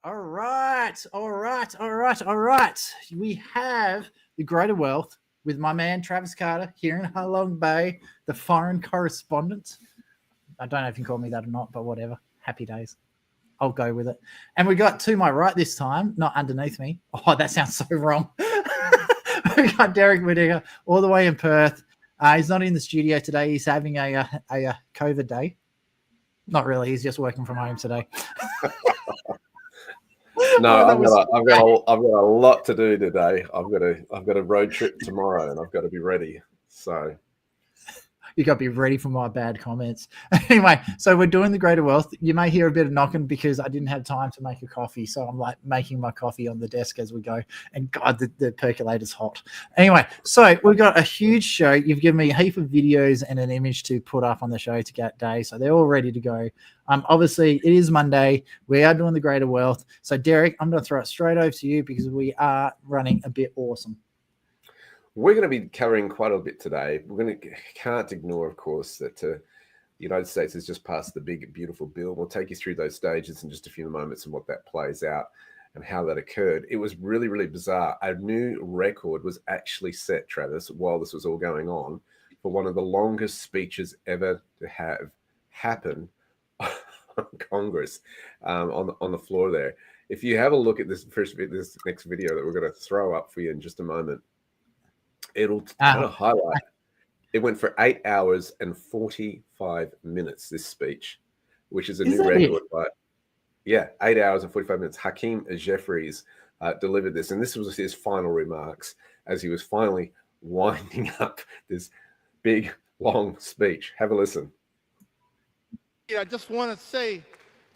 All right. We have the greater wealth with my man Travis Carter here in Halong Bay, the foreign correspondent. I don't know if you can call me that or not, but whatever. Happy days. I'll go with it. And we got to my right this time, not underneath me. Oh, that sounds so wrong. We got Derek Whittaker all the way in Perth. He's not in the studio today. He's having a COVID day. Not really. He's just working from home today. No, I've got a lot to do today. I've got a road trip tomorrow, and I've got to be ready. So you got to be ready for my bad comments. Anyway, so we're doing the greater wealth. You may hear a bit of knocking because I didn't have time to make a coffee, so I'm like making my coffee on the desk as we go. And God, the percolator's hot. Anyway, so we've got a huge show. You've given me a heap of videos and an image to put up on the show to get day, so they're all ready to go. Obviously, it is Monday. We are doing the greater wealth. So, Derek, I'm going to throw it straight over to you because we are running a bit awesome. We're going to be covering quite a bit today. Can't ignore, of course, that the United States has just passed the big, beautiful bill. We'll take you through those stages in just a few moments and what that plays out and how that occurred. It was really, really bizarre. A new record was actually set, Travis, while this was all going on, for one of the longest speeches ever to have happen on Congress, on the floor there. If you have a look at this next video that we're going to throw up for you in just a moment, it'll kind of highlight. It went for 8 hours and 45 minutes, this speech, which is a new record. But 8 hours and 45 minutes. Hakeem Jeffries delivered this, and this was his final remarks as he was finally winding up this big, long speech. Have a listen. I just want to say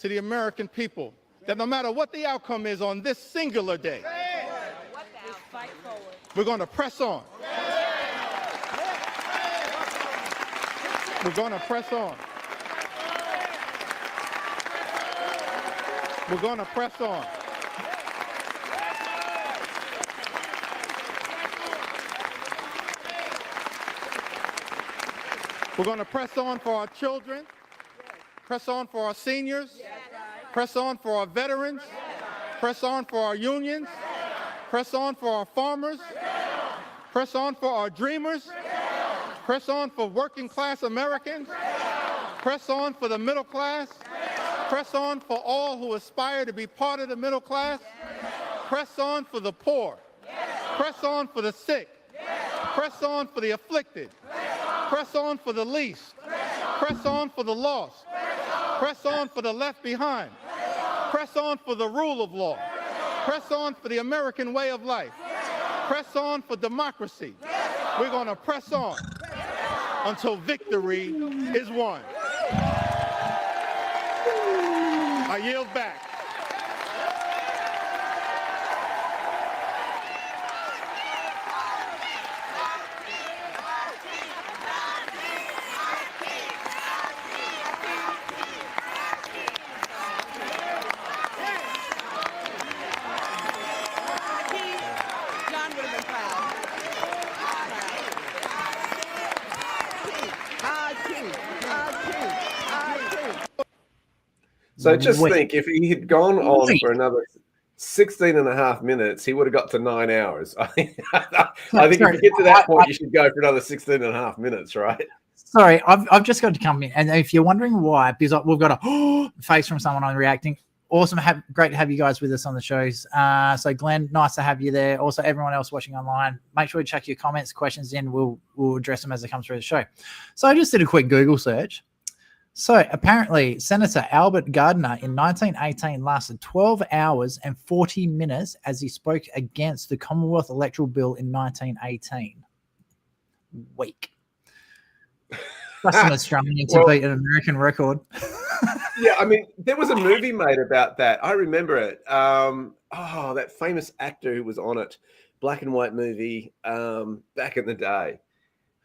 to the American people that no matter what the outcome is on this singular day, we're going to press on. We're going to press on. We're going to press on. We're going to press on for our children, press on for our seniors, press on for our veterans, press on for our unions, press on for our farmers, press on for our dreamers, press on for working class Americans, press on for the middle class, press on for all who aspire to be part of the middle class, press on for the poor, press on for the sick, press on for the afflicted, press on for the least, press on for the lost, press on for the left behind, press on for the rule of law, press on for the American way of life, press on for democracy. We're going to press on until victory is won. I yield back. So just think, if he had gone on for another 16 and a half minutes, he would have got to 9 hours. I think if you get to that point, you should go for another 16 and a half minutes, right? Sorry, I've just got to come in. And if you're wondering why, because we've got a face from someone on reacting. Awesome. Great to have you guys with us on the shows. So Glenn, nice to have you there. Also, everyone else watching online, make sure you check your comments, questions in. We'll address them as they come through the show. So I just did a quick Google search. So apparently Senator Albert Gardner in 1918 lasted 12 hours and 40 minutes as he spoke against the Commonwealth Electoral Bill in 1918. Weak. That's an Australian to beat an American record. Yeah, I mean, there was a movie made about that. I remember it. That famous actor who was on it, black and white movie back in the day.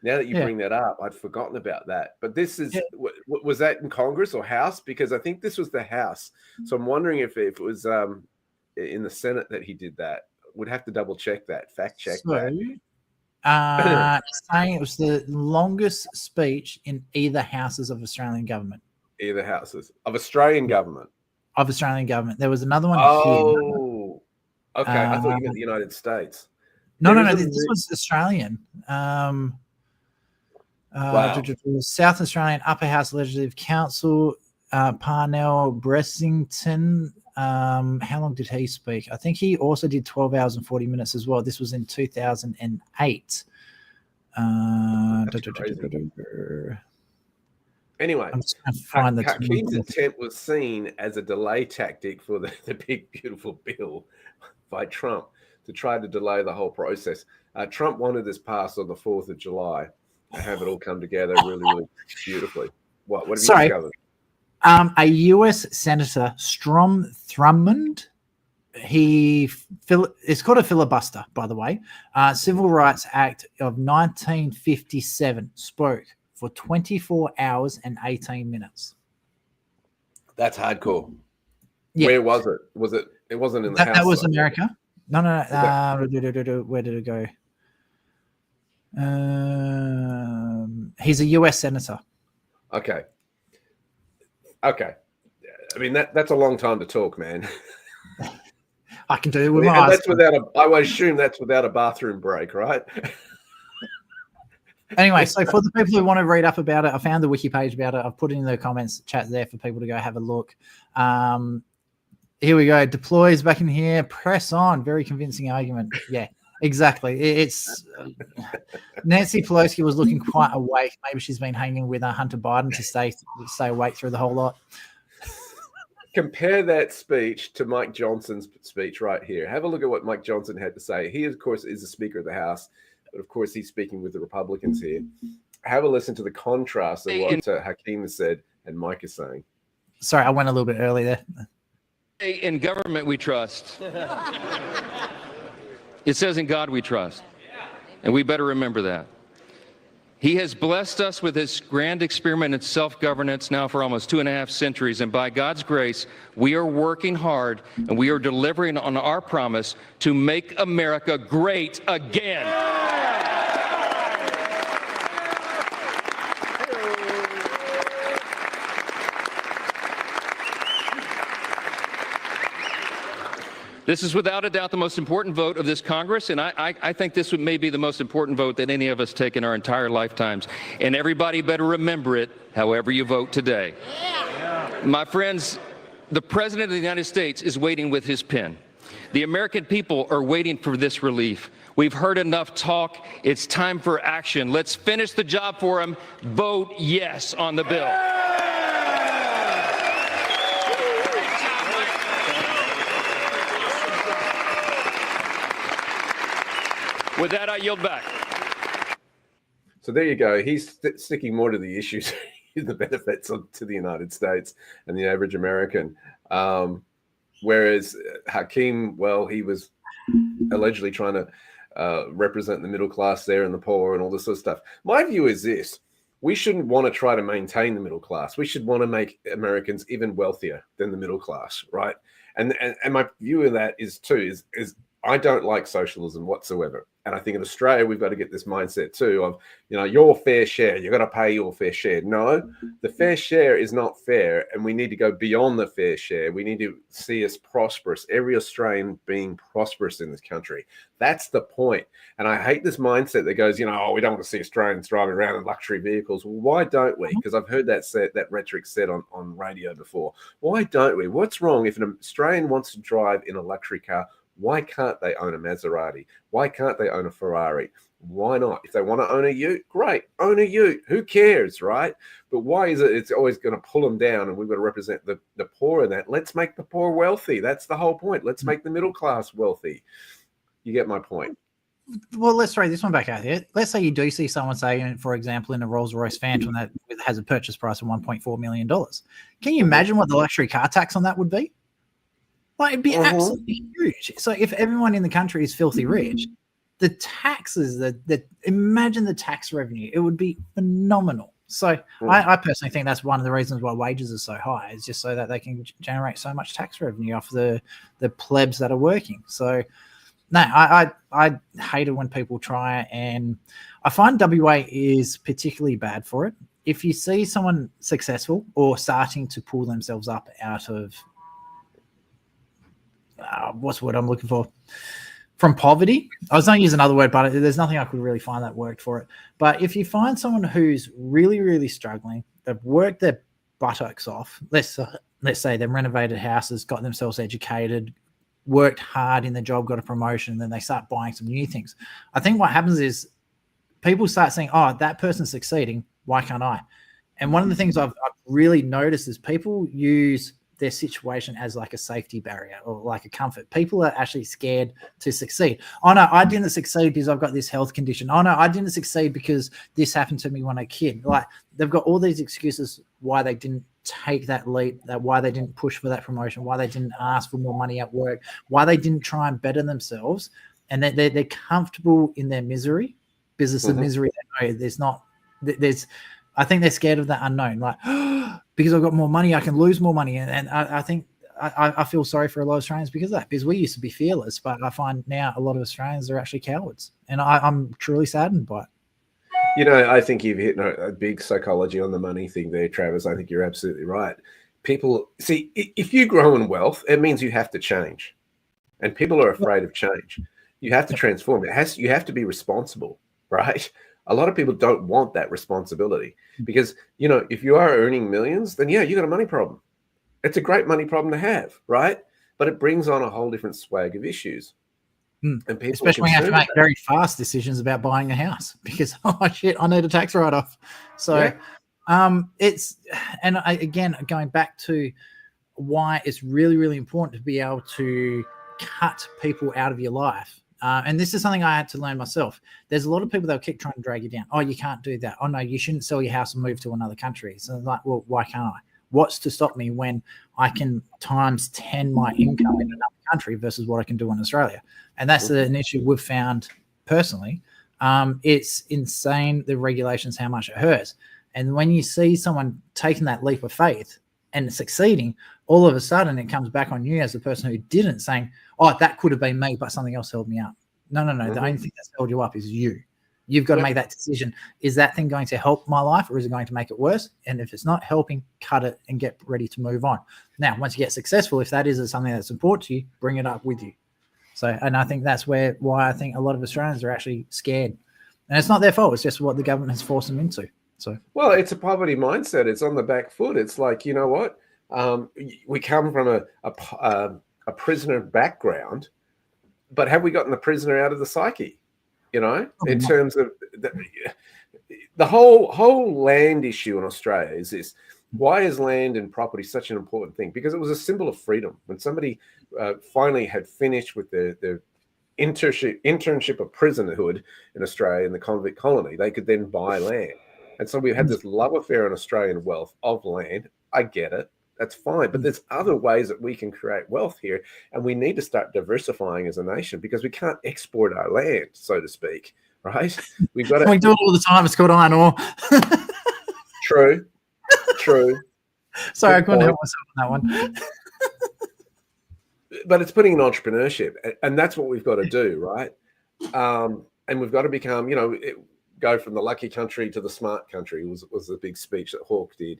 Now that you bring that up, I'd forgotten about that. But this is, was that in Congress or House? Because I think this was the House. So I'm wondering if it was in the Senate that he did that. Would have to double check that, fact check that. Saying it was the longest speech in either houses of Australian government. Either houses of Australian government. of Australian government. There was another one here. Oh, okay. I thought you meant the United States. No. There is a This was Australian. Wow. South Australian Upper House Legislative Council, Parnell Bressington. How long did he speak? I think he also did 12 hours and 40 minutes as well. This was in 2008. Anyway, I'm just trying to find the Hakeem's attempt was seen as a delay tactic for the big, beautiful bill by Trump to try to delay the whole process. Trump wanted this passed on the 4th of July and have it all come together really, really beautifully. What have you discovered? A US Senator, Strom Thurmond, it's called a filibuster, by the way. Civil Rights Act of 1957 spoke for 24 hours and 18 minutes. That's hardcore. Yeah. Where was it? It wasn't in the House. That was America. No. Where did it go? He's a US Senator. Okay. I mean, that's a long time to talk, man. I can do it with my eyes. I would assume that's without a bathroom break, right? Anyway, so for the people who want to read up about it, I found the wiki page about it. I've put it in the comments chat there for people to go have a look. Here we go. Deploys back in here. Press on. Very convincing argument. Yeah, exactly. It's Nancy Pelosi was looking quite awake. Maybe she's been hanging with Hunter Biden to stay awake through the whole lot. Compare that speech to Mike Johnson's speech right here. Have a look at what Mike Johnson had to say. He, of course, is the Speaker of the House, but of course, he's speaking with the Republicans here. Have a listen to the contrast of what Hakeem has said and Mike is saying. Sorry, I went a little bit early there. In government we trust. It says in God we trust. And we better remember that. He has blessed us with this grand experiment in self-governance now for almost 2.5 centuries. And by God's grace, we are working hard and we are delivering on our promise to make America great again. This is without a doubt the most important vote of this Congress, and I think this may be the most important vote that any of us take in our entire lifetimes. And everybody better remember it, however you vote today. Yeah. My friends, the President of the United States is waiting with his pen. The American people are waiting for this relief. We've heard enough talk. It's time for action. Let's finish the job for him. Vote yes on the bill. With that, I yield back. So there you go. He's sticking more to the issues, the benefits to the United States and the average American. Whereas Hakeem, well, he was allegedly trying to represent the middle class there and the poor and all this sort of stuff. My view is this. We shouldn't want to try to maintain the middle class. We should want to make Americans even wealthier than the middle class, right? And my view of that is I don't like socialism whatsoever. And I think in Australia, we've got to get this mindset too of, your fair share. You've got to pay your fair share. No, the fair share is not fair. And we need to go beyond the fair share. We need to see us prosperous, every Australian being prosperous in this country. That's the point. And I hate this mindset that goes, we don't want to see Australians driving around in luxury vehicles. Well, why don't we? Because I've heard that rhetoric said on radio before. Why don't we? What's wrong if an Australian wants to drive in a luxury car? Why can't they own a Maserati? Why can't they own a Ferrari? Why not? If they want to own a ute, great, own a ute. Who cares, right? But why is it's always going to pull them down and we've got to represent the poor in that? Let's make the poor wealthy. That's the whole point. Let's make the middle class wealthy. You get my point. Well, let's throw this one back out here. Let's say you do see someone say, for example, in a Rolls-Royce Phantom that has a purchase price of $1.4 million. Can you imagine what the luxury car tax on that would be? Like, it'd be absolutely huge. So if everyone in the country is filthy rich, the taxes imagine the tax revenue, it would be phenomenal. So I personally think that's one of the reasons why wages are so high, is just so that they can generate so much tax revenue off the plebs that are working. So no, I hate it when people try, and I find WA is particularly bad for it. If you see someone successful or starting to pull themselves up out of what's the word I'm looking for? From poverty. I was going to use another word, but there's nothing I could really find that worked for it. But if you find someone who's really, really struggling, they've worked their buttocks off. Let's say they've renovated houses, got themselves educated, worked hard in the job, got a promotion, and then they start buying some new things. I think what happens is people start saying, oh, that person's succeeding, why can't I? And one of the things I've really noticed is people use their situation as like a safety barrier or like a comfort. People are actually scared to succeed. Oh no, I didn't succeed because I've got this health condition. Oh no, I didn't succeed because this happened to me when I was a kid. Like they've got all these excuses why they didn't take that leap, that why they didn't push for that promotion, why they didn't ask for more money at work, why they didn't try and better themselves. And they're comfortable in their misery, business of misery. I think they're scared of that unknown. Like, because I've got more money, I can lose more money. And I think I feel sorry for a lot of Australians because of that, because we used to be fearless, but I find now a lot of Australians are actually cowards. And I'm truly saddened by it. You know, I think you've hit a big psychology on the money thing there, Travis. I think you're absolutely right. People, see, if you grow in wealth, it means you have to change. And people are afraid of change. You have to transform. You have to be responsible, right? A lot of people don't want that responsibility because, you know, if you are earning millions, then yeah, you got a money problem. It's a great money problem to have, right? But it brings on a whole different swag of issues. And people, especially when you have to make very fast decisions about buying a house because, oh shit, I need a tax write-off. So again, going back to why it's really, really important to be able to cut people out of your life. And this is something I had to learn myself. There's a lot of people that will keep trying to drag you down. Oh, you can't do that. Oh no, you shouldn't sell your house and move to another country. So I'm like, well, why can't I? What's to stop me when I can times 10 my income in another country versus what I can do in Australia? And that's an issue we've found personally. It's insane, the regulations, how much it hurts. And when you see someone taking that leap of faith and succeeding, all of a sudden it comes back on you as the person who didn't, saying, oh, that could have been me, but something else held me up. No. The only thing that's held you up is you. You've got to make that decision. Is that thing going to help my life or is it going to make it worse? And if it's not helping, cut it and get ready to move on. Now, once you get successful, if that is something that supports you, bring it up with you. So, and I think that's why I think a lot of Australians are actually scared. And it's not their fault. It's just what the government has forced them into. So, well, it's a poverty mindset. It's on the back foot. It's like, you know what? We come from a prisoner background, but have we gotten the prisoner out of the psyche? You know, in terms of the whole land issue in Australia is this: why is land and property such an important thing? Because it was a symbol of freedom. When somebody finally had finished with their internship of prisonerhood in Australia in the convict colony, they could then buy land. And so we had this love affair in Australian wealth of land. I get it. That's fine. But there's other ways that we can create wealth here. And we need to start diversifying as a nation because we can't export our land, so to speak. Right? We've got to. We do it all the time. It's called iron ore. True. Sorry, I couldn't help myself on that one. But it's putting in entrepreneurship. And that's what we've got to do, right? And we've got to become, go from the lucky country to the smart country was the big speech that Hawke did.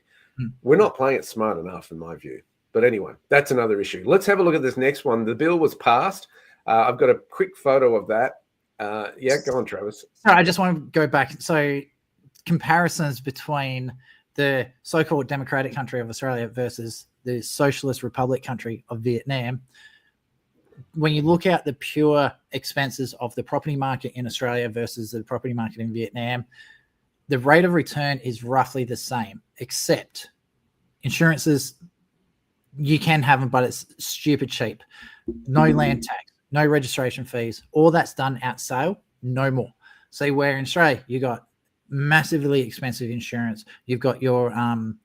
We're not playing it smart enough, in my view. But anyway, that's another issue. Let's have a look at this next one. The bill was passed. I've got a quick photo of that. Go on, Travis. So I just want to go back. So comparisons between the so-called democratic country of Australia versus the socialist republic country of Vietnam. When you look at the pure expenses of the property market in Australia versus the property market in Vietnam, the rate of return is roughly the same, except insurances, you can have them, but it's stupid cheap. No land tax, no registration fees, all that's done at sale, no more. See, where in Australia, you got massively expensive insurance. You've got your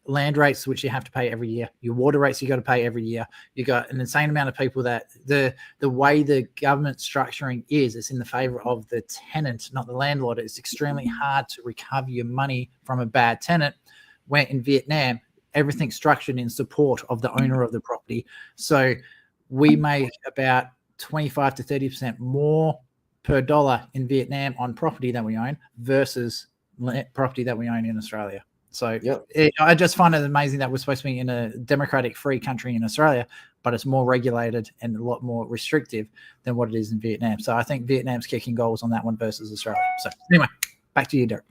land rates, which you have to pay every year. Your water rates you got to pay every year. You got an insane amount of people that the way the government structuring is, it's in the favor of the tenant, not the landlord. It's extremely hard to recover your money from a bad tenant. Where in Vietnam, everything's structured in support of the owner of the property. So we make about 25 to 30% more per dollar in Vietnam on property that we own versus property that we own in Australia. So Yep. I just find it amazing that we're supposed to be in a democratic, free country in Australia, but it's more regulated and a lot more restrictive than what it is in Vietnam. So I think Vietnam's kicking goals on that one versus Australia. So anyway, back to you, Derek.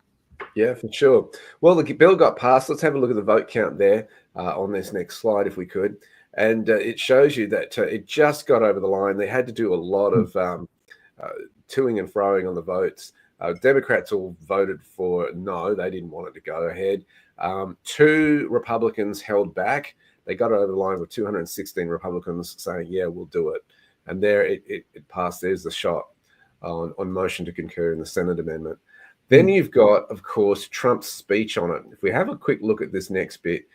Yeah, for sure. Well, the bill got passed. Let's have a look at the vote count there on this next slide, if we could. And it shows you that it just got over the line. They had to do a lot of toing and froing on the votes. Democrats all voted for no. They didn't want it to go ahead. 2 Republicans held back. They got over the line with 216 Republicans saying, yeah, we'll do it. And there it passed. There's the shot on motion to concur in the Senate amendment. Then you've got, of course, Trump's speech on it. If we have a quick look at this next bit,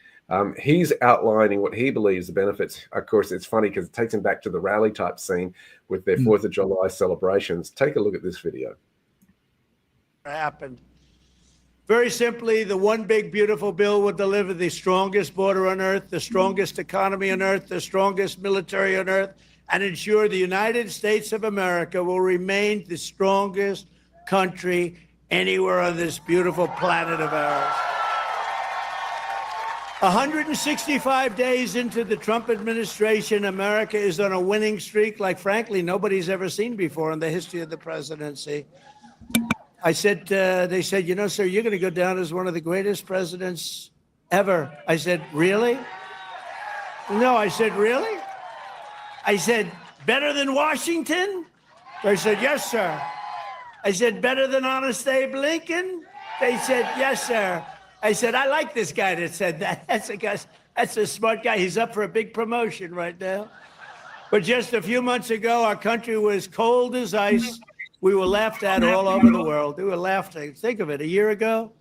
he's outlining what he believes the benefits. Of course, it's funny because it takes him back to the rally type scene with their 4th of July celebrations. Take a look at this video. Happened. Very simply, the one big beautiful bill will deliver the strongest border on earth, the strongest economy on earth, the strongest military on earth, and ensure the United States of America will remain the strongest country anywhere on this beautiful planet of ours. 165 days into the Trump administration, America is on a winning streak like, frankly, nobody's ever seen before in the history of the presidency. I said, they said, you know, sir, you're going to go down as one of the greatest presidents ever. I said, really? No, I said, really? I said, better than Washington? They said, yes, sir. I said, better than Honest Abe Lincoln? They said, yes, sir. I said, I like this guy that said that. That's a smart guy. He's up for a big promotion right now. But just a few months ago, our country was cold as ice. We were laughed at all over the world. We were laughed at. Think of it, a year ago,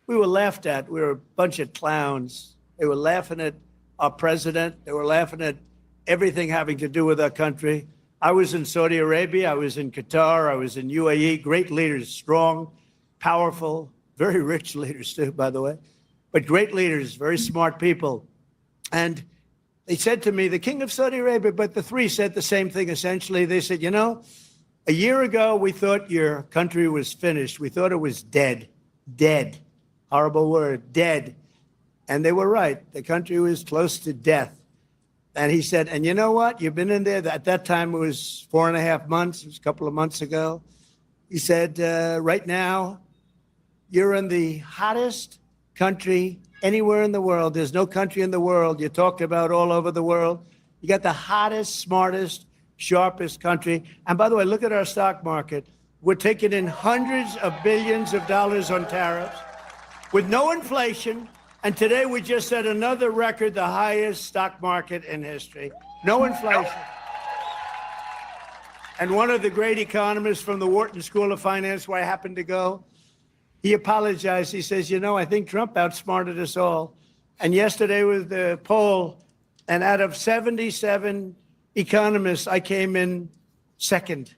we were laughed at. We were a bunch of clowns. They were laughing at our president. They were laughing at everything having to do with our country. I was in Saudi Arabia. I was in Qatar. I was in UAE. Great leaders, strong, powerful, very rich leaders too, by the way, but great leaders, very smart people. And they said to me, the king of Saudi Arabia, but the 3 said the same thing essentially. They said, you know, a year ago, we thought your country was finished. We thought it was dead. Dead. Horrible word, dead. And they were right. The country was close to death. And he said, and you know what? You've been in there. At that time, it was 4.5 months. It was a couple of months ago. He said, right now, you're in the hottest country anywhere in the world. There's no country in the world you talked about all over the world. You got the hottest, smartest, sharpest country. And by the way, look at our stock market. We're taking in hundreds of billions of dollars on tariffs with no inflation. And today we just set another record, the highest stock market in history. No inflation. And one of the great economists from the Wharton School of Finance, where I happened to go, he apologized. He says, you know, I think Trump outsmarted us all. And yesterday was the poll, and out of 77 economists, I came in second.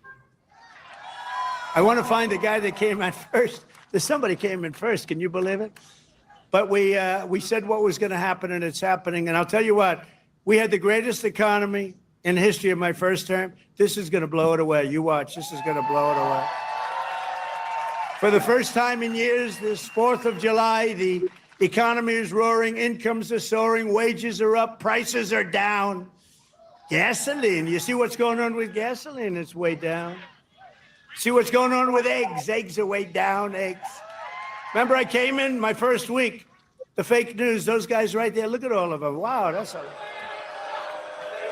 I want to find the guy that came in first. There's somebody came in first. Can you believe it? But we said what was going to happen, and it's happening. And I'll tell you what, we had the greatest economy in history of my first term. This is going to blow it away. You watch. This is going to blow it away. For the first time in years, this 4th of July, the economy is roaring, incomes are soaring, wages are up, prices are down. Gasoline, you see what's going on with gasoline? It's way down. See what's going on with eggs? Eggs are way down, eggs. Remember I came in my first week, the fake news, those guys right there, look at all of them. Wow,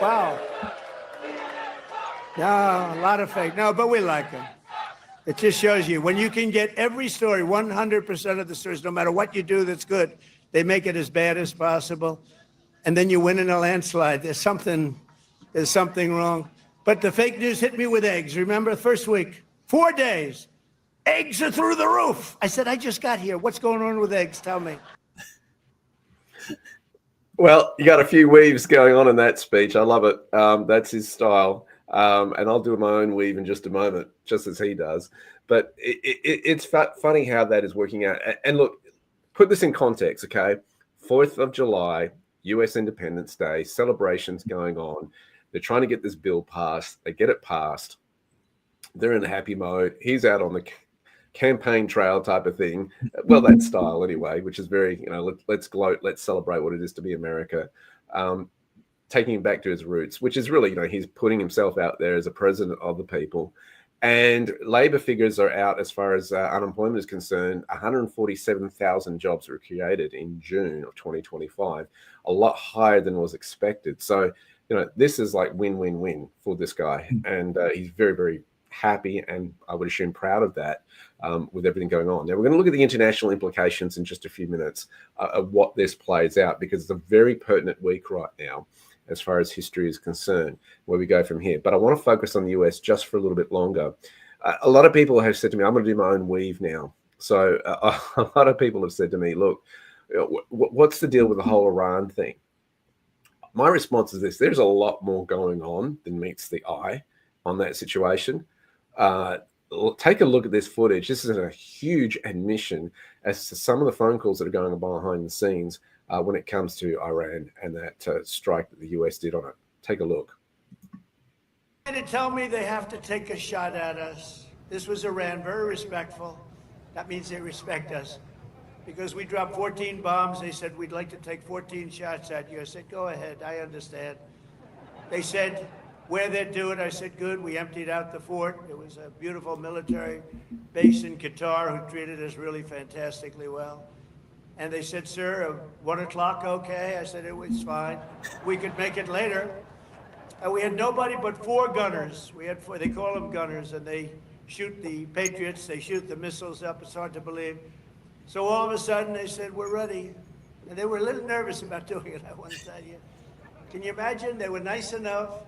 wow. No, a lot of fake, no, but we like them. It just shows you when you can get every story, 100% of the stories, no matter what you do that's good, they make it as bad as possible. And then you win in a landslide. There's something wrong. But the fake news hit me with eggs. Remember, first week, 4 days, eggs are through the roof. I said, I just got here. What's going on with eggs? Tell me. Well, you got a few weaves going on in that speech. I love it. That's his style. And I'll do my own weave in just a moment, just as he does. But it's funny how that is working out. And look, put this in context, okay? 4th of July, US Independence Day, celebrations going on. They're trying to get this bill passed. They get it passed. They're in a happy mode. He's out on the campaign trail type of thing. Well, that style anyway, which is very, let's gloat, let's celebrate what it is to be America. Taking him back to his roots, which is really, he's putting himself out there as a president of the people. And labor figures are out as far as unemployment is concerned. 147,000 jobs were created in June of 2025, a lot higher than was expected. So, this is like win-win-win for this guy. And he's very, very happy, and I would assume proud of that with everything going on. Now, we're going to look at the international implications in just a few minutes of what this plays out, because it's a very pertinent week right now as far as history is concerned, where we go from here. But I want to focus on the US just for a little bit longer. A lot of people have said to me, I'm going to do my own weave now. So a lot of people have said to me, look, what's the deal with the whole Iran thing? My response is this: there's a lot more going on than meets the eye on that situation. Take a look at this footage. This is a huge admission as to some of the phone calls that are going on behind the scenes when it comes to Iran and that strike that the US did on it. Take a look. To tell me they have to take a shot at us. This was Iran, very respectful. That means they respect us. Because we dropped 14 bombs, they said, we'd like to take 14 shots at you. I said, go ahead, I understand. They said, where they'd do it, I said, good. We emptied out the fort. It was a beautiful military base in Qatar who treated us really fantastically well. And they said, sir, 1 o'clock, okay? I said, it was fine. We could make it later. And we had nobody but 4 gunners. We had 4, they call them gunners, and they shoot the Patriots, they shoot the missiles up. It's hard to believe. So all of a sudden they said, we're ready. And they were a little nervous about doing it, I want to tell you. Can you imagine? They were nice enough.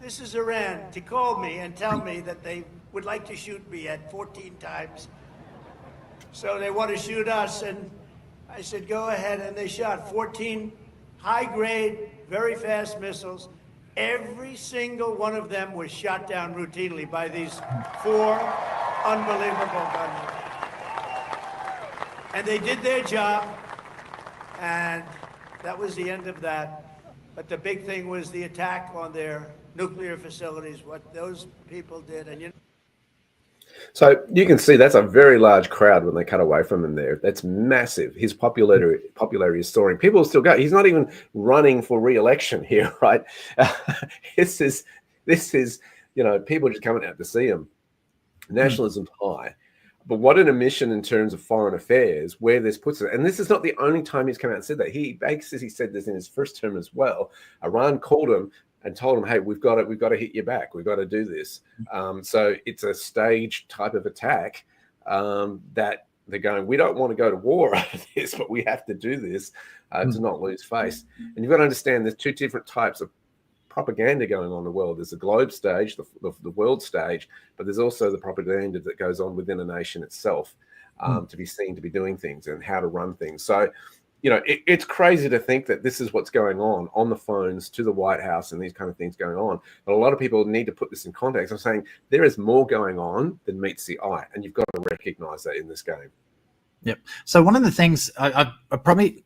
This is Iran, to call me and tell me that they would like to shoot me at 14 times. So they want to shoot us, and I said, go ahead. And they shot 14 high-grade, very fast missiles. Every single one of them was shot down routinely by these 4 unbelievable gunners. And they did their job, and that was the end of that. But the big thing was the attack on their nuclear facilities, what those people did. And So you can see that's a very large crowd when they cut away from him there. That's massive. His popularity is soaring. People still go. He's not even running for re-election here, right? This is people just coming out to see him. Nationalism's high. But what an omission in terms of foreign affairs, where this puts it. And this is not the only time he's come out and said that. He said this in his first term as well. Iran called him and told him, hey, we've got to hit you back. We've got to do this. So it's a staged type of attack that they're going, we don't want to go to war over this, but we have to do this to not lose face. And you've got to understand there's 2 different types of propaganda going on in the world. There's the globe stage, the world stage, but there's also the propaganda that goes on within a nation itself to be seen to be doing things and how to run things. So, it's crazy to think that this is what's going on the phones to the White House and these kind of things going on. But a lot of people need to put this in context. I'm saying there is more going on than meets the eye, and you've got to recognize that in this game. Yep. So one of the things I probably...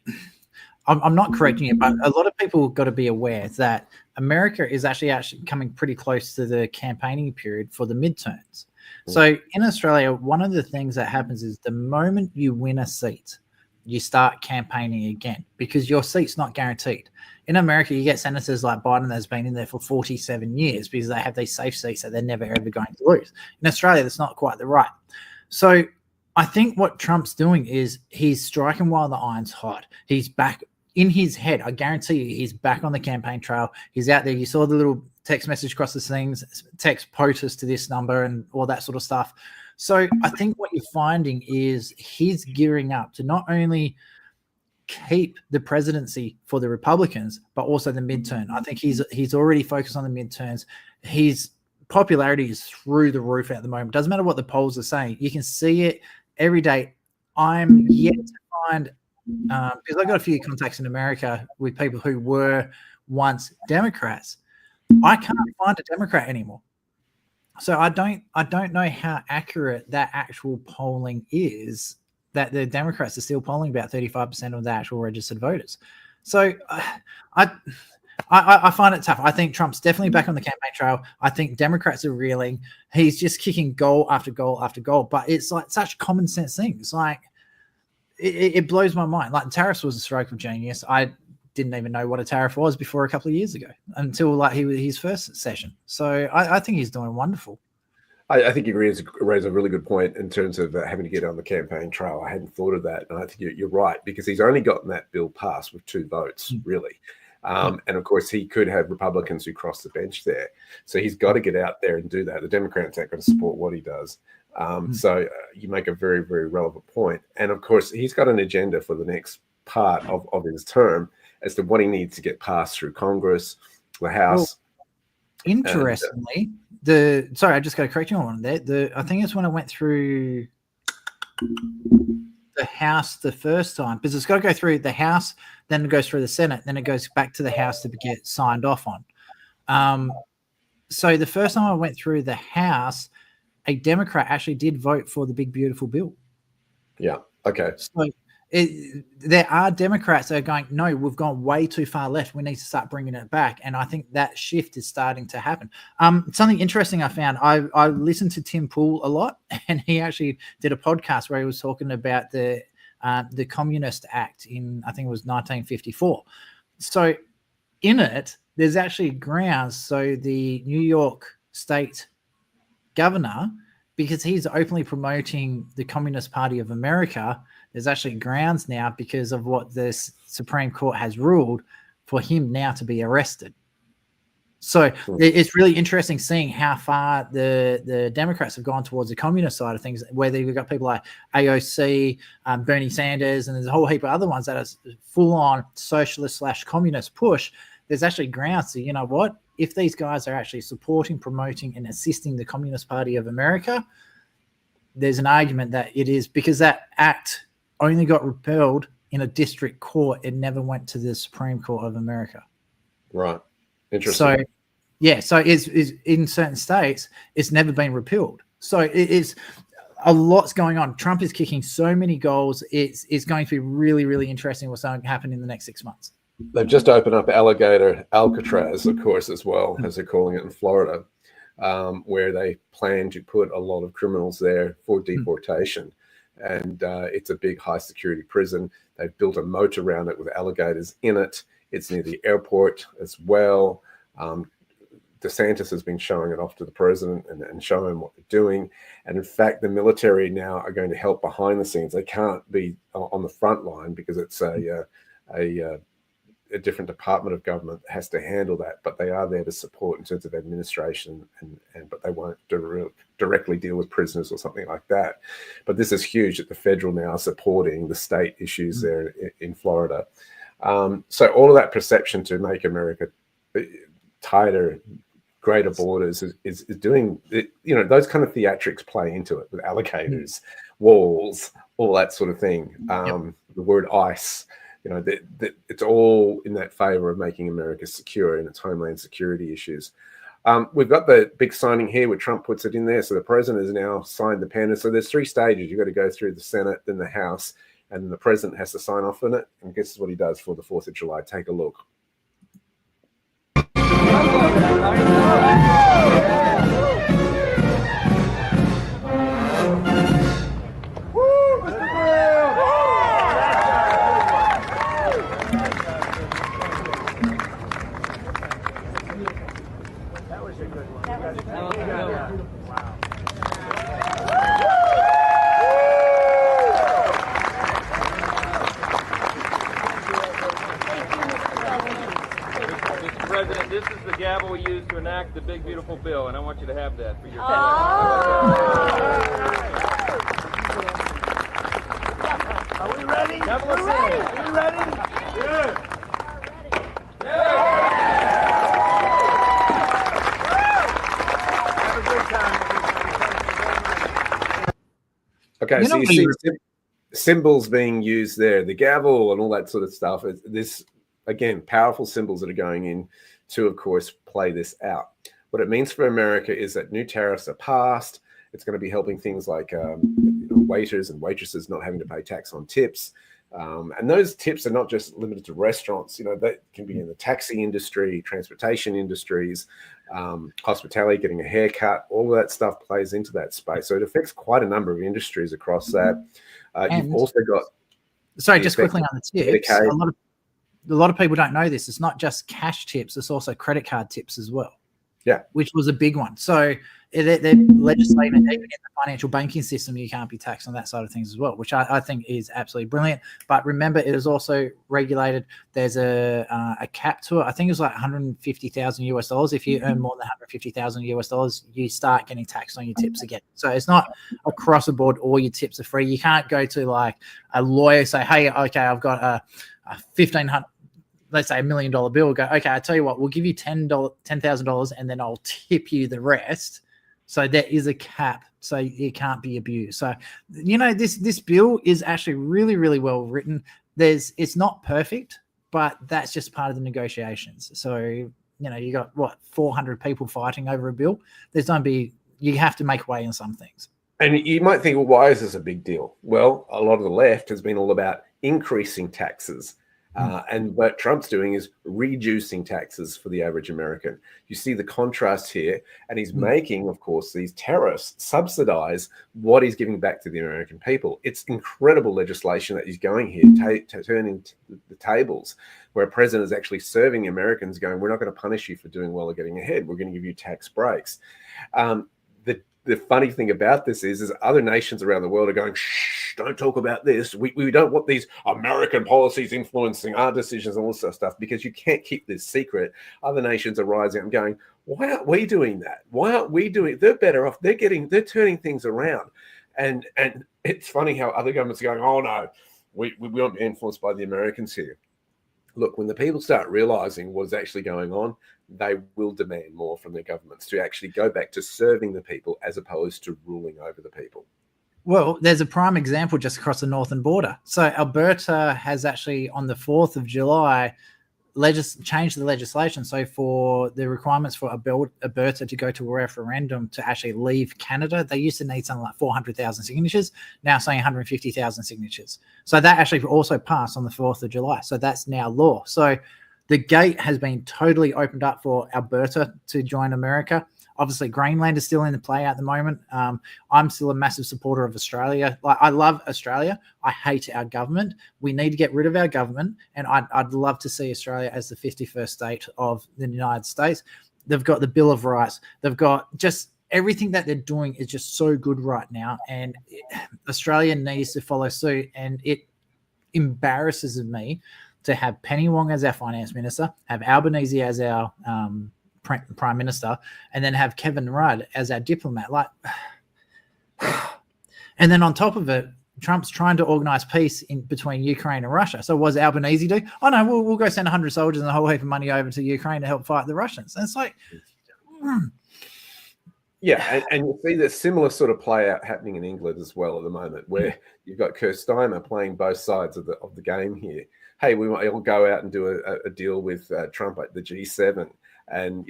I'm not correcting you, but a lot of people got to be aware that America is actually coming pretty close to the campaigning period for the midterms. So in Australia, one of the things that happens is the moment you win a seat, you start campaigning again because your seat's not guaranteed. In America, you get senators like Biden that's been in there for 47 years because they have these safe seats that they're never, ever going to lose. In Australia, that's not quite the right. So I think what Trump's doing is he's striking while the iron's hot. He's back. In his head, I guarantee you, he's back on the campaign trail. He's out there. You saw the little text message across the things, text POTUS to this number and all that sort of stuff. So I think what you're finding is he's gearing up to not only keep the presidency for the Republicans, but also the midterm. I think he's already focused on the midterms. His popularity is through the roof at the moment. Doesn't matter what the polls are saying. You can see it every day. I'm yet to find... because I've got a few contacts in America with people who were once Democrats. I can't find a Democrat anymore. So I don't know how accurate that actual polling is, that the Democrats are still polling about 35% of the actual registered voters. So I find it tough. I think Trump's definitely back on the campaign trail. I think Democrats are reeling. He's just kicking goal after goal after goal. But it's like such common sense things. Like it blows my mind. Like tariffs was a stroke of genius. I didn't even know what a tariff was before a couple of years ago until like his first session. So I think he's doing wonderful. I think you raise a really good point in terms of having to get on the campaign trail. I hadn't thought of that. And I think you're right, because he's only gotten that bill passed with 2 votes, really. And of course, he could have Republicans who cross the bench there. So he's got to get out there and do that. The Democrats aren't going to support what he does. So you make a very, very relevant point. And of course, he's got an agenda for the next part of his term as to what he needs to get passed through Congress, the House. Interestingly, sorry, I just got to correct you on there. I think it's when it went through the House the first time, because it's got to go through the House, then it goes through the Senate, then it goes back to the House to get signed off on. So the first time I went through the House, a Democrat actually did vote for the big beautiful bill. Yeah. Okay. So there are Democrats that are going, no, we've gone way too far left. We need to start bringing it back. And I think that shift is starting to happen. Something interesting I found, I listened to Tim Pool a lot, and he actually did a podcast where he was talking about the Communist Act in, I think it was 1954. So in it, there's actually grounds. So the New York State governor, because he's openly promoting the Communist Party of America, there's actually grounds now, because of what the Supreme Court has ruled, for him now to be arrested. So it's really interesting seeing how far the Democrats have gone towards the communist side of things, where you've got people like AOC, Bernie Sanders, and there's a whole heap of other ones that are full-on socialist/communist push. There's actually grounds to, you know what, if these guys are actually supporting, promoting, and assisting the Communist Party of America, there's an argument that it is, because that act only got repealed in a district court. It never went to the Supreme Court of America. Right. Interesting. So, yeah, so it's in certain states, it's never been repealed. So it's a lot's going on. Trump is kicking so many goals. It's going to be really, really interesting what's going to happen in the next 6 months. They've just opened up Alcatraz, of course, as well, as they're calling it in Florida, where they plan to put a lot of criminals there for deportation. And it's a big high security prison. They've built a moat around it with alligators in it. It's near the airport as well. DeSantis has been showing it off to the president and showing him what they're doing. And in fact, the military now are going to help behind the scenes. They can't be on the front line because it's a different department of government that has to handle that, but they are there to support in terms of administration, but they won't directly deal with prisoners or something like that. But this is huge that the federal now are supporting the state issues there in Florida. So all of that perception to make America tighter, greater borders is doing it. You know, those kind of theatrics play into it with alligators, walls, all that sort of thing. The word ICE. You know, it's all in that favor of making America secure in its homeland security issues. We've got the big signing here where Trump puts it in there. So the president has now signed the pen. And so there's 3 stages. You've got to go through the Senate, then the House, and then the president has to sign off on it. And guess what he does for the 4th of July? Take a look. President, this is the gavel we use to enact the big, beautiful bill, and I want you to have that for your Are we ready? Gavel us in. Are we ready? Good. Have a good time. Okay, so you see symbols being used there, the gavel and all that sort of stuff. This, again, powerful symbols that are going in to, of course, play this out. What it means for America is that new tariffs are passed. It's going to be helping things like waiters and waitresses not having to pay tax on tips. And those tips are not just limited to restaurants. That can be in the taxi industry, transportation industries, hospitality, getting a haircut. All of that stuff plays into that space. So it affects quite a number of industries across that. You've also got... Sorry, just quickly on the tips. A lot of people don't know this. It's not just cash tips. It's also credit card tips as well. Yeah. Which was a big one. So they're legislating even in the financial banking system, you can't be taxed on that side of things as well, which I think is absolutely brilliant. But remember, it is also regulated. There's a cap to it. I think it was like $150,000 US. If you earn more than $150,000 US, you start getting taxed on your tips again. So it's not across the board. All your tips are free. You can't go to like a lawyer, say, hey, okay, I've got a $1,500, let's say $1 million bill. Go, okay, I tell you what, we'll give you $10,000 and then I'll tip you the rest. So there is a cap, so it can't be abused. So, this bill is actually really, really well written. It's not perfect, but that's just part of the negotiations. So, you got 400 people fighting over a bill. You have to make way in some things. And you might think, well, why is this a big deal? Well, a lot of the left has been all about increasing taxes. And what Trump's doing is reducing taxes for the average American. You see the contrast here, and he's making, of course, these tariffs subsidize what he's giving back to the American people. It's incredible legislation that he's going here, turning the tables, where a president is actually serving Americans, going, we're not going to punish you for doing well or getting ahead. We're going to give you tax breaks. The funny thing about this is other nations around the world are going, shh, don't talk about this. We don't want these American policies influencing our decisions and all this sort of stuff, because you can't keep this secret. Other nations are rising up and going, why aren't we doing that? Why aren't we doing it? They're better off. They're turning things around. And it's funny how other governments are going, oh no, we won't be influenced by the Americans here. Look, when the people start realizing what's actually going on, they will demand more from their governments to actually go back to serving the people as opposed to ruling over the people. Well, there's a prime example just across the northern border. So Alberta has actually, on the 4th of July, changed the legislation. So for the requirements for Alberta to go to a referendum to actually leave Canada, they used to need something like 400,000 signatures, now saying 150,000 signatures. So that actually also passed on the 4th of July. So that's now law. So the gate has been totally opened up for Alberta to join America. Obviously, Greenland is still in the play at the moment. I'm still a massive supporter of Australia. I love Australia. I hate our government. We need to get rid of our government, and I'd love to see Australia as the 51st state of the United States. They've got the Bill of Rights. They've got just everything that they're doing is just so good right now, and Australia needs to follow suit. And it embarrasses me to have Penny Wong as our finance minister, have Albanese as our prime minister, and then have Kevin Rudd as our diplomat. And then on top of it, Trump's trying to organize peace between Ukraine and Russia. So what does Albanese do? Oh no, we'll go send 100 soldiers and a whole heap of money over to Ukraine to help fight the Russians. And it's like, Yeah, and you see the similar sort of play out happening in England as well at the moment, where you've got Keir Starmer playing both sides of the game here. Hey, we might all go out and do a deal with Trump at the G7, and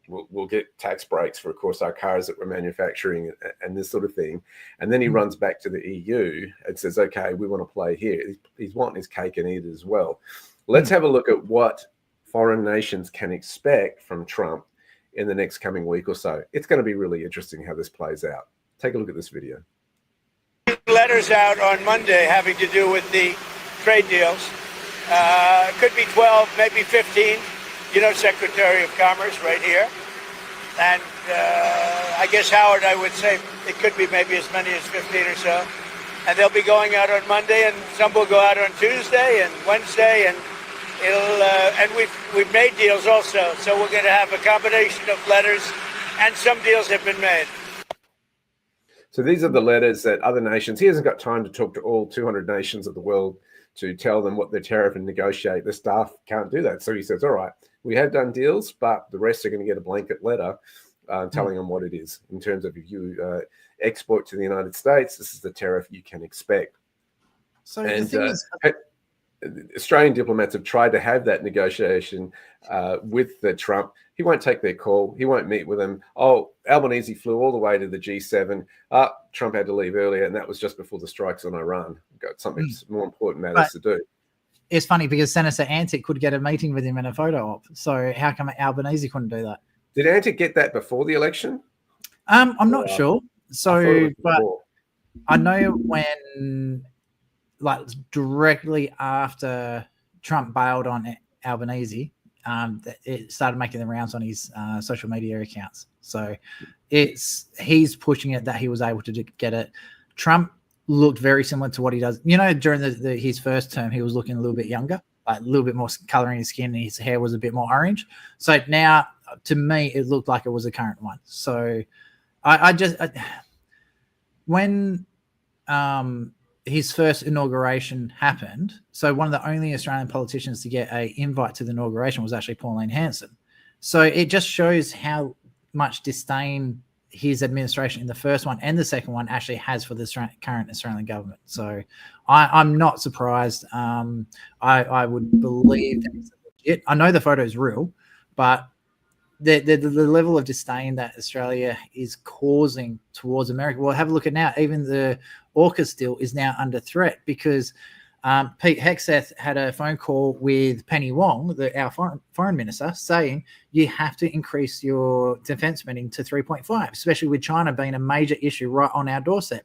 we'll get tax breaks for, of course, our cars that we're manufacturing and this sort of thing. And then he runs back to the EU and says, okay, we want to play here. He's wanting his cake and eat it as well. Let's have a look at what foreign nations can expect from Trump in the next coming week or so. It's going to be really interesting how this plays out. Take a look at this video. Letters out on Monday having to do with the trade deals. Could be 12, maybe 15. Secretary of Commerce right here. And I guess, Howard, I would say it could be maybe as many as 15 or so. And they'll be going out on Monday, and some will go out on Tuesday and Wednesday, and and we've made deals also. So we're going to have a combination of letters, and some deals have been made. So these are the letters that other nations, he hasn't got time to talk to all 200 nations of the world to tell them what their tariff and negotiate. The staff can't do that. So he says, all right, we have done deals, but the rest are going to get a blanket letter telling them what it is. In terms of if you export to the United States, this is the tariff you can expect. So and, the thing is, Australian diplomats have tried to have that negotiation with Trump. He won't take their call. He won't meet with them. Oh, Albanese flew all the way to the G7. Trump had to leave earlier, and that was just before the strikes on Iran. Got something more important matters to do. It's funny because Senator Antic could get a meeting with him in a photo op. So how come Albanese couldn't do that? Did Antic get that before the election? I'm not sure. So, but before. I know when, like, directly after Trump bailed on Albanese, it started making the rounds on his social media accounts. So he's pushing it that he was able to get it. Trump looked very similar to what he does. You know, during his first term, he was looking a little bit younger, like a little bit more color in his skin, and his hair was a bit more orange. So now, to me, it looked like it was a current one. So when his first inauguration happened, so one of the only Australian politicians to get an invite to the inauguration was actually Pauline Hanson. So it just shows how much disdain his administration in the first one and the second one actually has for the current Australian government. So I'm not surprised. I would believe that it's legit. I know the photo is real, but the level of disdain that Australia is causing towards America. Well, have a look at now. Even the AUKUS deal is now under threat because Pete Hegseth had a phone call with Penny Wong, our foreign minister, saying you have to increase your defense spending to 3.5, especially with China being a major issue right on our doorstep.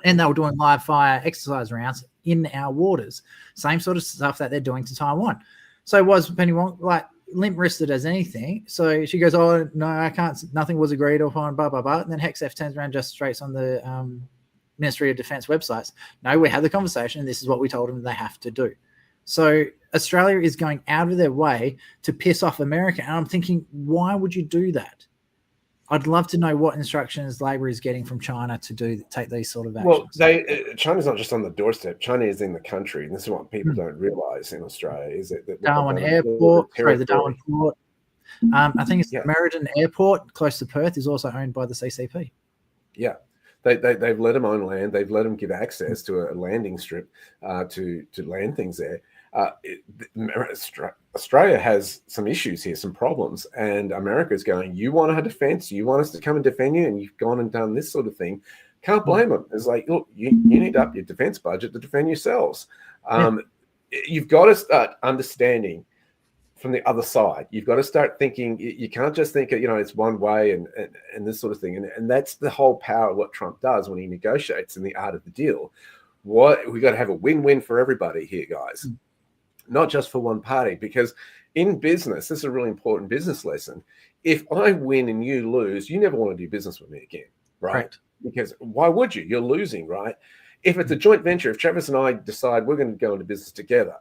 And they were doing live fire exercise rounds in our waters. Same sort of stuff that they're doing to Taiwan. So was Penny Wong like limp-wristed as anything? So she goes, oh, no, I can't. Nothing was agreed upon, blah, blah, blah. And then Hegseth turns around just straight on the Ministry of Defense websites. No, we had the conversation, and this is what we told them they have to do. So Australia is going out of their way to piss off America. And I'm thinking, why would you do that? I'd love to know what instructions Labor is getting from China to take these sort of actions. Well, China's not just on the doorstep. China is in the country, and this is what people don't realise in Australia. Is that Darwin Airport, the Darwin Port. I think it's Meriden Airport, close to Perth, is also owned by the CCP. Yeah, they've let them own land. They've let them give access to a landing strip to land things there. Australia has some issues here, some problems, and America's going, you want our defense, you want us to come and defend you, and you've gone and done this sort of thing. Can't blame them. It's like, look, you need to up your defense budget to defend yourselves. You've got to start understanding from the other side. You've got to start thinking. You can't just think, it's one way and this sort of thing. And that's the whole power of what Trump does when he negotiates in the art of the deal. We got to have a win-win for everybody here, guys. Not just for one party, because in business, this is a really important business lesson. If I win and you lose, you never want to do business with me again, right? Correct. Because why would you? You're losing, right? If it's a joint venture, if Travis and I decide we're going to go into business together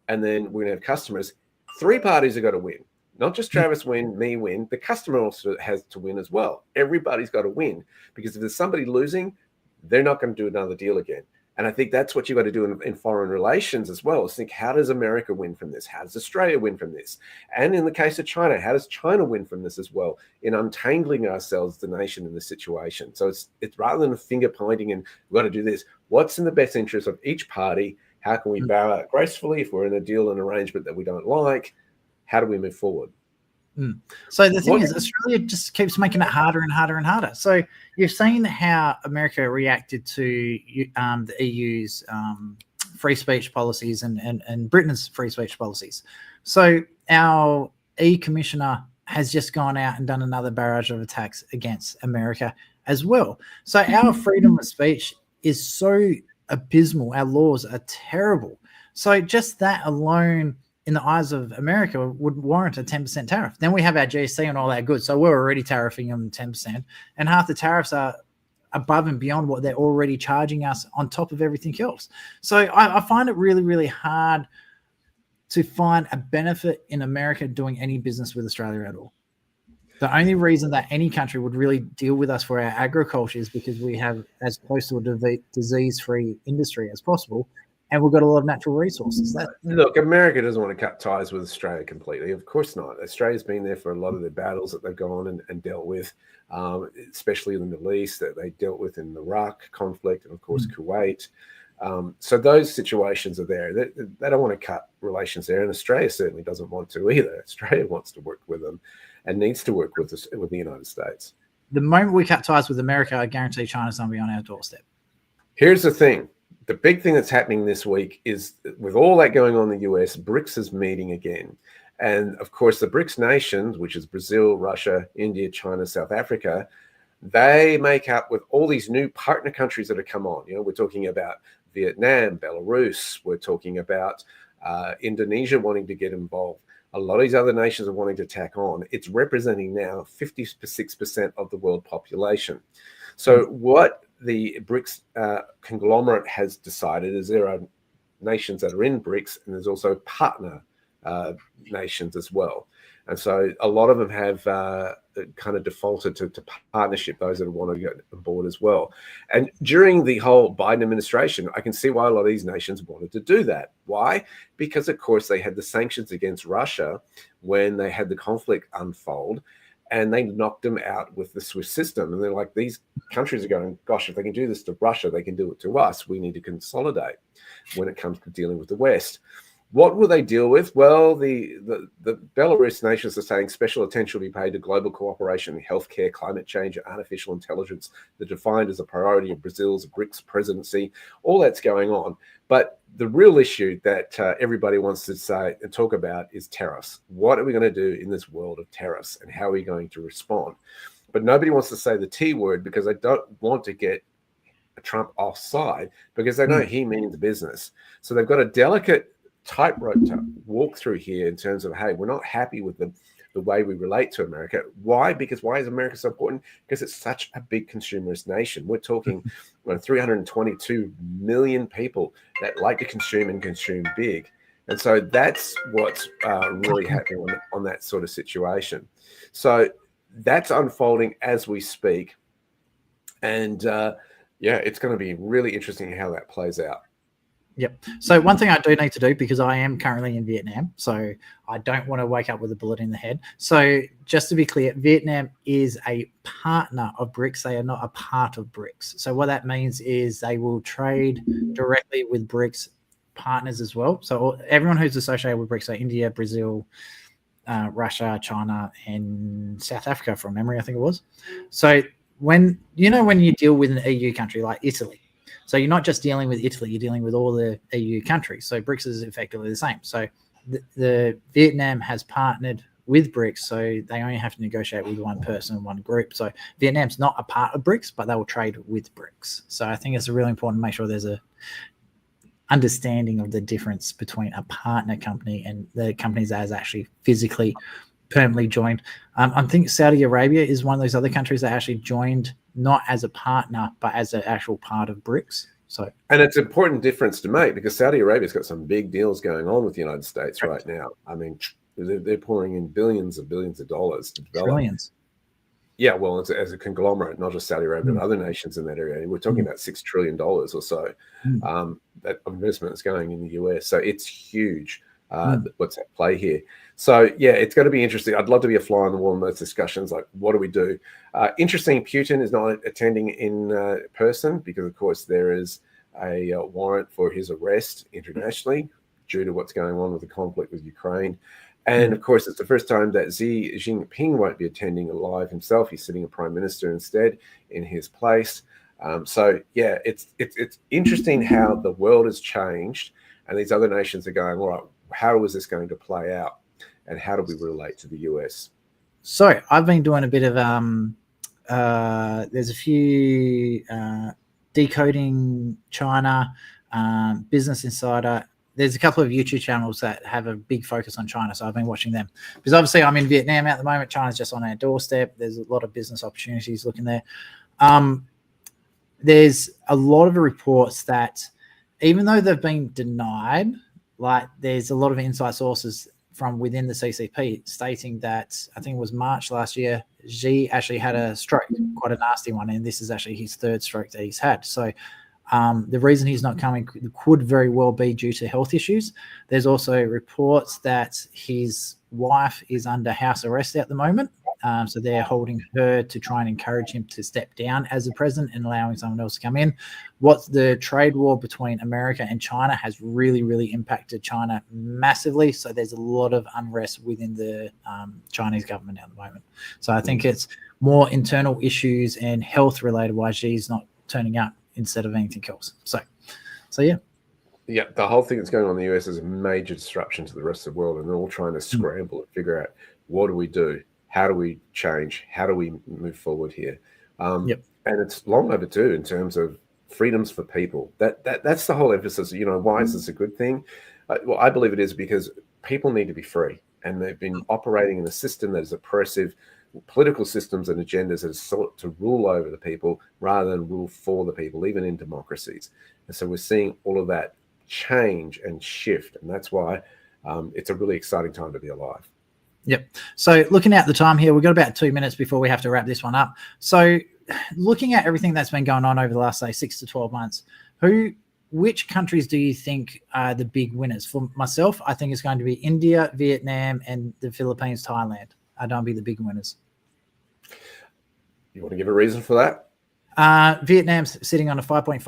and then we're going to have customers, three parties have got to win. Not just Travis win, me win. The customer also has to win as well. Everybody's got to win, because if there's somebody losing, they're not going to do another deal again. And I think that's what you've got to do in foreign relations as well, is think, how does America win from this? How does Australia win from this? And in the case of China, how does China win from this as well, in untangling ourselves, the nation, in this situation? So it's rather than finger pointing and we've got to do this, what's in the best interest of each party? How can we bow out gracefully if we're in a deal and arrangement that we don't like? How do we move forward? So the thing is, Australia just keeps making it harder and harder and harder. So you've seen how America reacted to the EU's free speech policies and Britain's free speech policies. So our commissioner has just gone out and done another barrage of attacks against America as well. So our freedom of speech is so abysmal. Our laws are terrible. So just that alone, in the eyes of America, would warrant a 10% tariff. Then we have our GSC and all that good. So we're already tariffing them 10%. And half the tariffs are above and beyond what they're already charging us on top of everything else. So I find it really, really hard to find a benefit in America doing any business with Australia at all. The only reason that any country would really deal with us for our agriculture is because we have as close to a disease-free industry as possible. And we've got a lot of natural resources. Look, America doesn't want to cut ties with Australia completely. Of course not. Australia's been there for a lot of the battles that they've gone and dealt with, especially in the Middle East, that they dealt with in the Iraq conflict and, of course, Kuwait. So those situations are there. They don't want to cut relations there, and Australia certainly doesn't want to either. Australia wants to work with them and needs to work with the United States. The moment we cut ties with America, I guarantee China's going to be on our doorstep. Here's the thing. The big thing that's happening this week is, with all that going on in the US, BRICS is meeting again. And of course, the BRICS nations, which is Brazil, Russia, India, China, South Africa, they make up with all these new partner countries that have come on. We're talking about Vietnam, Belarus. We're talking about Indonesia wanting to get involved. A lot of these other nations are wanting to tack on. It's representing now 56% of the world population. So what the BRICS conglomerate has decided is there are nations that are in BRICS, and there's also partner nations as well. And so a lot of them have kind of defaulted to partnership, those that want to get on board as well. And during the whole Biden administration, I can see why a lot of these nations wanted to do that. Why? Because, of course, they had the sanctions against Russia when they had the conflict unfold, and they knocked them out with the SWIFT system. And they're like, these countries are going, gosh, if they can do this to Russia, they can do it to us. We need to consolidate when it comes to dealing with the West. What will they deal with? Well, the Belarus nations are saying special attention will be paid to global cooperation in healthcare, climate change, and artificial intelligence. They're defined as a priority of Brazil's BRICS presidency. All that's going on. But the real issue that everybody wants to say and talk about is tariffs. What are we going to do in this world of tariffs, and how are we going to respond? But nobody wants to say the T word, because they don't want to get Trump offside, because they know he means business. So they've got a delicate tightrope to walk through here in terms of, hey, we're not happy with the way we relate to America. Why? Because why is America so important? Because it's such a big consumerist nation. We're talking 322 million people that like to consume and consume big. And so that's what's really happening on that sort of situation. So that's unfolding as we speak. And it's going to be really interesting how that plays out. Yep. So one thing I do need to do, because I am currently in Vietnam, so I don't want to wake up with a bullet in the head. So just to be clear, Vietnam is a partner of BRICS. They are not a part of BRICS. So what that means is they will trade directly with BRICS partners as well. So everyone who's associated with BRICS, so India, Brazil, Russia, China, and South Africa, from memory, I think it was. So when you deal with an EU country like Italy, so you're not just dealing with Italy, you're dealing with all the EU countries. So BRICS is effectively the same. So the Vietnam has partnered with BRICS, so they only have to negotiate with one person and one group. So Vietnam's not a part of BRICS, but they will trade with BRICS. So I think it's really important to make sure there's a understanding of the difference between a partner company and the companies that has actually physically permanently joined. I think Saudi Arabia is one of those other countries that actually joined not as a partner, but as an actual part of BRICS. And it's an important difference to make, because Saudi Arabia's got some big deals going on with the United States right now. I mean, they're pouring in billions of dollars to develop. Trillions. Yeah, well, as a conglomerate, not just Saudi Arabia, but other nations in that area. We're talking about $6 trillion or so that investment is going in the US. So it's huge. What's at play here? So it's going to be interesting. I'd love to be a fly on the wall in those discussions. Like, what do we do? Interesting, Putin is not attending in person, because of course there is a warrant for his arrest internationally due to what's going on with the conflict with Ukraine. And of course, it's the first time that Xi Jinping won't be attending live himself. He's sitting a prime minister instead in his place. It's interesting how the world has changed, and these other nations are going, all right, how is this going to play out, and how do we relate to the US? So I've been doing a bit of there's a few Decoding China, Business Insider. There's a couple of YouTube channels that have a big focus on China, so I've been watching them, because obviously I'm in Vietnam at the moment. China's just on our doorstep. There's a lot of business opportunities looking there. There's a lot of reports that, even though they've been denied, like, there's a lot of inside sources from within the CCP stating that, I think it was March last year, Xi actually had a stroke, quite a nasty one, and this is actually his third stroke that he's had. So the reason he's not coming could very well be due to health issues. There's also reports that his wife is under house arrest at the moment, So they're holding her to try and encourage him to step down as a president and allowing someone else to come in. What the trade war between America and China has really, really impacted China massively. So there's a lot of unrest within the Chinese government at the moment. So I think it's more internal issues and health related why she's not turning up instead of anything else. So yeah. Yeah, the whole thing that's going on in the US is a major disruption to the rest of the world, and they're all trying to scramble and figure out what do we do, how do we change, how do we move forward here. And it's long overdue in terms of freedoms for people. That's the whole emphasis. Why is this a good thing? Well, I believe it is because people need to be free, and they've been operating in a system that is oppressive, political systems and agendas that are sought to rule over the people rather than rule for the people, even in democracies. And so we're seeing all of that change and shift, and that's why it's a really exciting time to be alive. Yep. So looking at the time here, we've got about 2 minutes before we have to wrap this one up. So looking at everything that's been going on over the last, say, 6 to 12 months, which countries do you think are the big winners? For myself, I think it's going to be India, Vietnam, and the Philippines, Thailand are going to be the big winners. You want to give a reason for that? Vietnam's sitting on a 5.5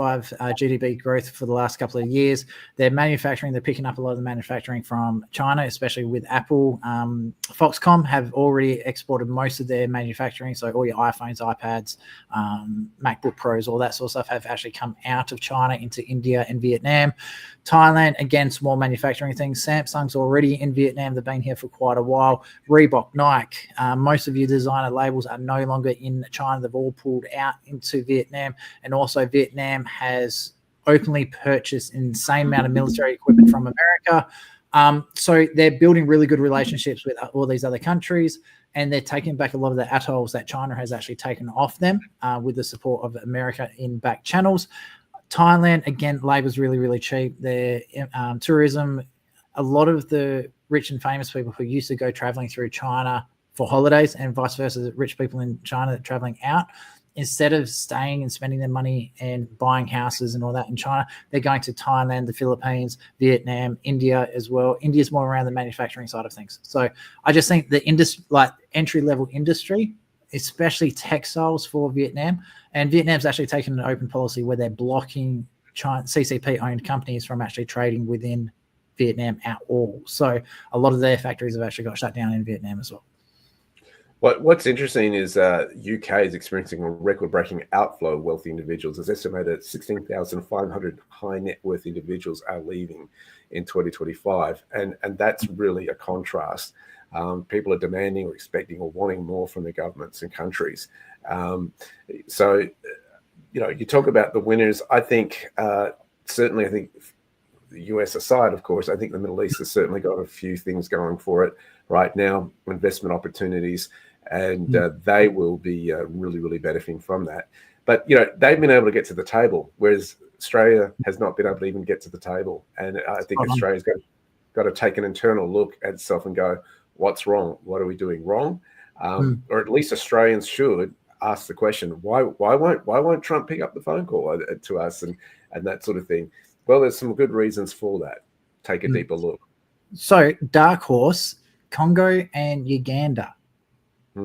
GDP growth for the last couple of years. They're manufacturing. They're picking up a lot of the manufacturing from China, especially with Apple. Foxconn have already exported most of their manufacturing. So all your iPhones, iPads, MacBook Pros, all that sort of stuff have actually come out of China into India and Vietnam. Thailand, again, small manufacturing things. Samsung's already in Vietnam. They've been here for quite a while. Reebok, Nike, most of your designer labels are no longer in China. They've all pulled out into Vietnam. And also Vietnam has openly purchased an insane amount of military equipment from America. So they're building really good relationships with all these other countries, and they're taking back a lot of the atolls that China has actually taken off them with the support of America in back channels. Thailand, again, labor's really, really cheap. Their tourism, a lot of the rich and famous people who used to go traveling through China for holidays and vice versa, the rich people in China traveling out, instead of staying and spending their money and buying houses and all that in China, they're going to Thailand, the Philippines, Vietnam, India as well. India's more around the manufacturing side of things. So I just think the industry, like entry-level industry, especially textiles for Vietnam, and Vietnam's actually taken an open policy where they're blocking China, CCP-owned companies from actually trading within Vietnam at all. So a lot of their factories have actually got shut down in Vietnam as well. What's interesting is UK is experiencing a record-breaking outflow of wealthy individuals. It's estimated that 16,500 high net worth individuals are leaving in 2025, and that's really a contrast. People are demanding or expecting or wanting more from their governments and countries. So, you talk about the winners. I think certainly, I think the US aside, of course, I think the Middle East has certainly got a few things going for it right now, investment opportunities, and they will be really, really benefiting from that. But, they've been able to get to the table, whereas Australia has not been able to even get to the table. And I think Australia's got to take an internal look at itself and go, what's wrong? What are we doing wrong? Or at least Australians should ask the question, why won't Trump pick up the phone call to us and that sort of thing? Well, there's some good reasons for that. Take a deeper look. So dark horse, Congo and Uganda.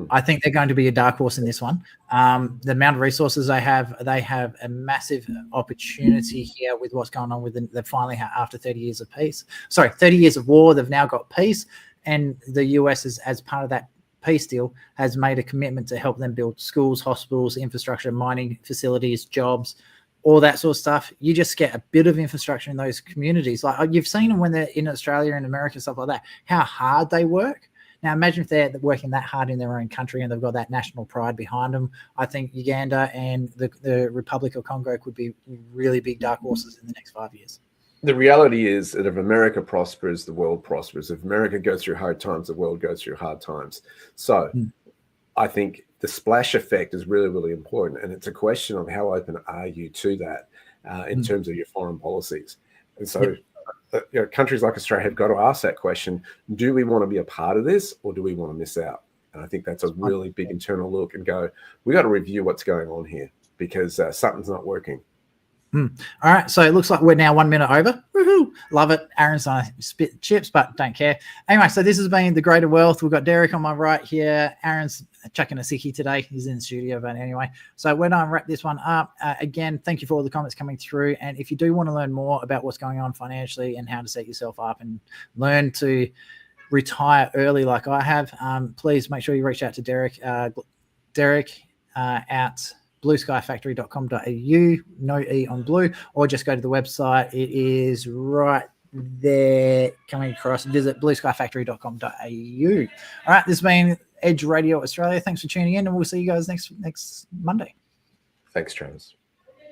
I think they're going to be a dark horse in this one. The amount of resources they have a massive opportunity here with what's going on with them. They finally have, after 30 years of peace. Sorry, 30 years of war, they've now got peace. And the US, as part of that peace deal, has made a commitment to help them build schools, hospitals, infrastructure, mining facilities, jobs, all that sort of stuff. You just get a bit of infrastructure in those communities. Like you've seen them when they're in Australia and America, stuff like that, how hard they work. Now, imagine if they're working that hard in their own country and they've got that national pride behind them. I think Uganda and the Republic of Congo could be really big dark horses in the next 5 years. The reality is that if America prospers, the world prospers. If America goes through hard times, the world goes through hard times. So I think the splash effect is really, really important. And it's a question of how open are you to that in terms of your foreign policies. And so countries like Australia have got to ask that question, do we want to be a part of this or do we want to miss out? And I think that's a really big internal look and go, we got to review what's going on here because something's not working. All right, so it looks like we're now 1 minute over. Woohoo! Love it. Aaron's on spit chips, but don't care. Anyway, so this has been The Greater Wealth. We've got Derek on my right here. Aaron's chucking a sickie today. He's in the studio, but anyway. So we're going to wrap this one up. Again, thank you for all the comments coming through. And if you do want to learn more about what's going on financially and how to set yourself up and learn to retire early like I have, please make sure you reach out to Derek. Derek at blueskyfactory.com.au, no E on blue, or just go to the website. It is right there coming across. Visit blueskyfactory.com.au. All right, this has been Edge Radio Australia. Thanks for tuning in, and we'll see you guys next Monday. Thanks, Travis.